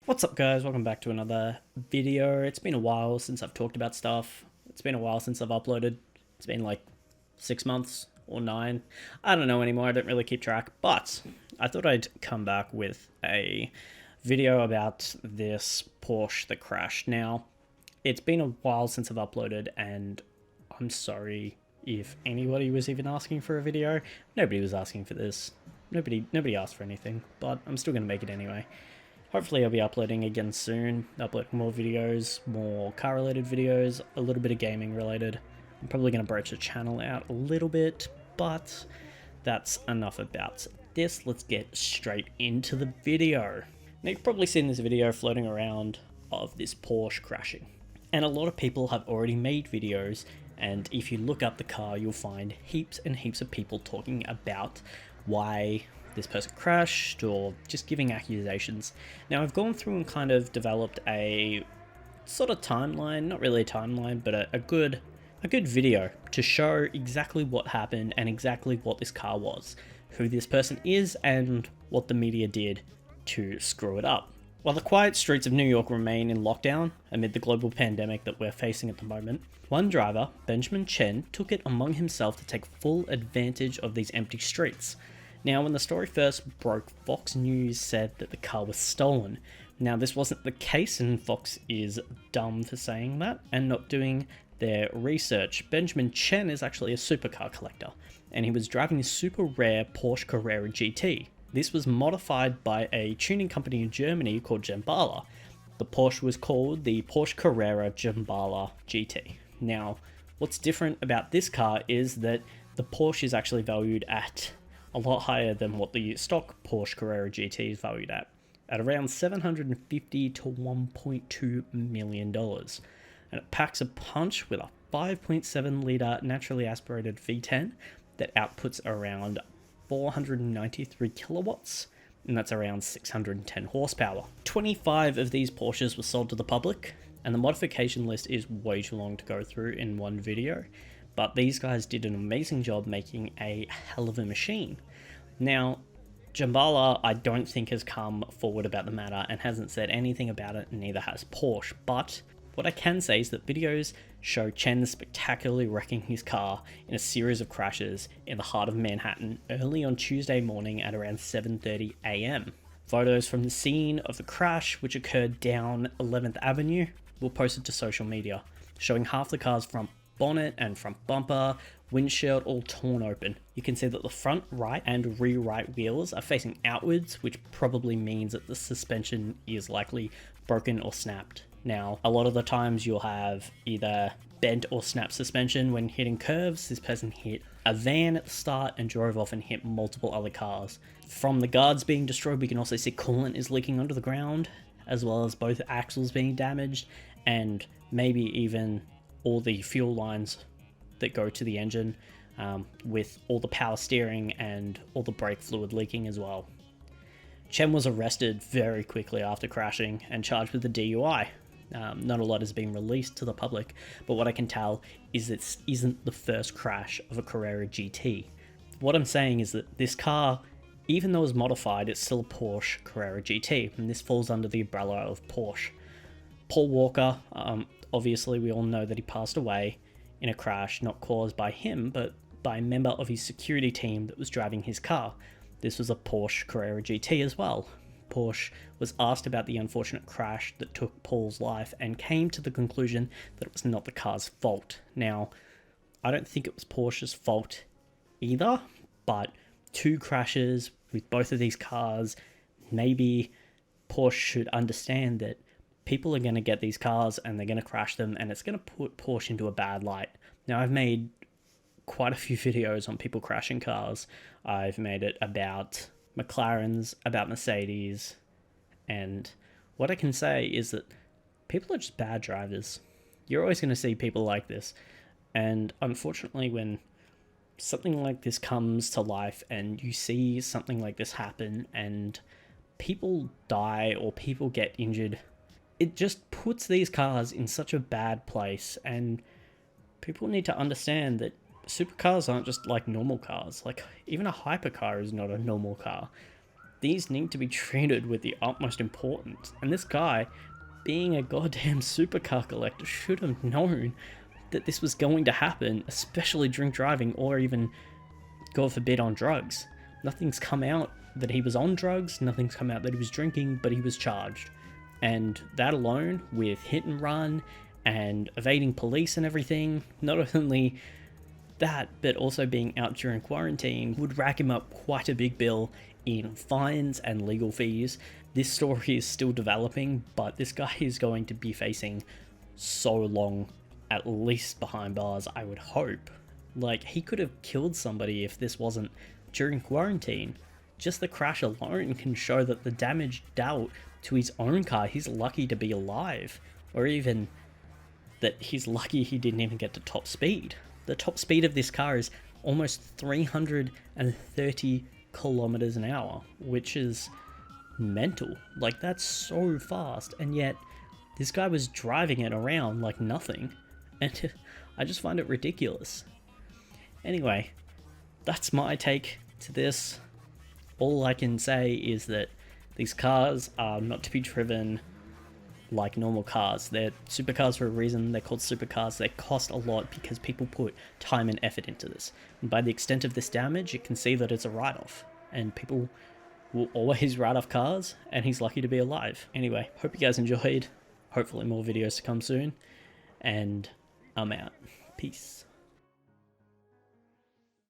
What's up guys, welcome back to another video. It's been a while since I've talked about stuff. It's been a while since I've uploaded. It's been like 6 months or 9. I don't know anymore, I don't really keep track. But I thought I'd come back with a video about this Porsche that crashed. Now, it's been a while since I've uploaded and I'm sorry if anybody was even asking for a video. Nobody was asking for this. Nobody asked for anything, but I'm still going to make it anyway. Hopefully I'll be uploading again soon, uploading more videos, more car related videos, a little bit of gaming related. I'm probably going to branch the channel out a little bit, but that's enough about this. Let's get straight into the video. Now you've probably seen this video floating around of this Porsche crashing. And a lot of people have already made videos, and if you look up the car you'll find heaps and heaps of people talking about why this person crashed or just giving accusations. Now I've gone through and kind of developed a sort of timeline, not really a timeline, but a good video to show exactly what happened and exactly what this car was, who this person is, and what the media did to screw it up. While the quiet streets of New York remain in lockdown amid the global pandemic that we're facing at the moment, one driver, Benjamin Chen, took it among himself to take full advantage of these empty streets. Now, when the story first broke, Fox News said that the car was stolen. Now, this wasn't the case, and Fox is dumb for saying that and not doing their research. Benjamin Chen is actually a supercar collector, and he was driving a super rare Porsche Carrera GT. This was modified by a tuning company in Germany called Gemballa. The Porsche was called the Porsche Carrera Gemballa GT. Now, what's different about this car is that the Porsche is actually valued at a lot higher than what the stock Porsche Carrera GT is valued at around $750 to $1.2 million. And it packs a punch with a 5.7 litre naturally aspirated V10 that outputs around 493 kilowatts, and that's around 610 horsepower. 25 of these Porsches were sold to the public, and the modification list is way too long to go through in one video. But these guys did an amazing job making a hell of a machine. Now, Gemballa, I don't think has come forward about the matter and hasn't said anything about it, and neither has Porsche. But what I can say is that videos show Chen spectacularly wrecking his car in a series of crashes in the heart of Manhattan early on Tuesday morning at around 7:30 a.m. Photos from the scene of the crash, which occurred down 11th Avenue, were posted to social media, showing half the car's front bonnet and front bumper, windshield all torn open. You can see that the front right and rear right wheels are facing outwards, which probably means that the suspension is likely broken or snapped. Now, a lot of the times you'll have either bent or snapped suspension when hitting curves. This person hit a van at the start and drove off and hit multiple other cars. From the guards being destroyed, we can also see coolant is leaking onto the ground, as well as both axles being damaged, and maybe even all the fuel lines that go to the engine, with all the power steering and all the brake fluid leaking as well. Chen was arrested very quickly after crashing and charged with a DUI. Not a lot has been released to the public, but what I can tell is this isn't the first crash of a Carrera GT. What I'm saying is that this car, even though it's modified, it's still a Porsche Carrera GT, and this falls under the umbrella of Porsche. Paul Walker, obviously we all know that he passed away in a crash not caused by him, but by a member of his security team that was driving his car. This was a Porsche Carrera GT as well. Porsche was asked about the unfortunate crash that took Paul's life and came to the conclusion that it was not the car's fault. Now, I don't think it was Porsche's fault either, but two crashes with both of these cars, maybe Porsche should understand that people are going to get these cars and they're going to crash them, and it's going to put Porsche into a bad light. Now, I've made quite a few videos on people crashing cars. I've made it about McLarens, about Mercedes, and what I can say is that people are just bad drivers. You're always going to see people like this, and unfortunately when something like this comes to life and you see something like this happen and people die or people get injured, it just puts these cars in such a bad place, and people need to understand that supercars aren't just like normal cars. Like, even a hypercar is not a normal car. these need to be treated with the utmost importance. And this guy, being a goddamn supercar collector, should have known that this was going to happen, especially drink driving or even, God forbid, on drugs. Nothing's come out that he was on drugs, nothing's come out that he was drinking, but he was charged. And that alone, with hit and run and evading police and everything, not only that, but also being out during quarantine, would rack him up quite a big bill in fines and legal fees. This story is still developing, but this guy is going to be facing so long, at least behind bars, I would hope. Like, he could have killed somebody if this wasn't during quarantine. Just the crash alone can show that the damage dealt to his own car, he's lucky to be alive. Or even that he's lucky he didn't even get to top speed. The top speed of this car is almost 330 kilometers an hour, which is mental. Like, that's so fast, and yet this guy was driving it around like nothing, and I just find it ridiculous. Anyway, that's my take to this. All I can say is that these cars are not to be driven like normal cars. They're supercars for a reason. They're called supercars. They cost a lot because people put time and effort into this. And by the extent of this damage, you can see that it's a write-off. And people will always write off cars, and he's lucky to be alive. Anyway, hope you guys enjoyed. Hopefully more videos to come soon. And I'm out. Peace.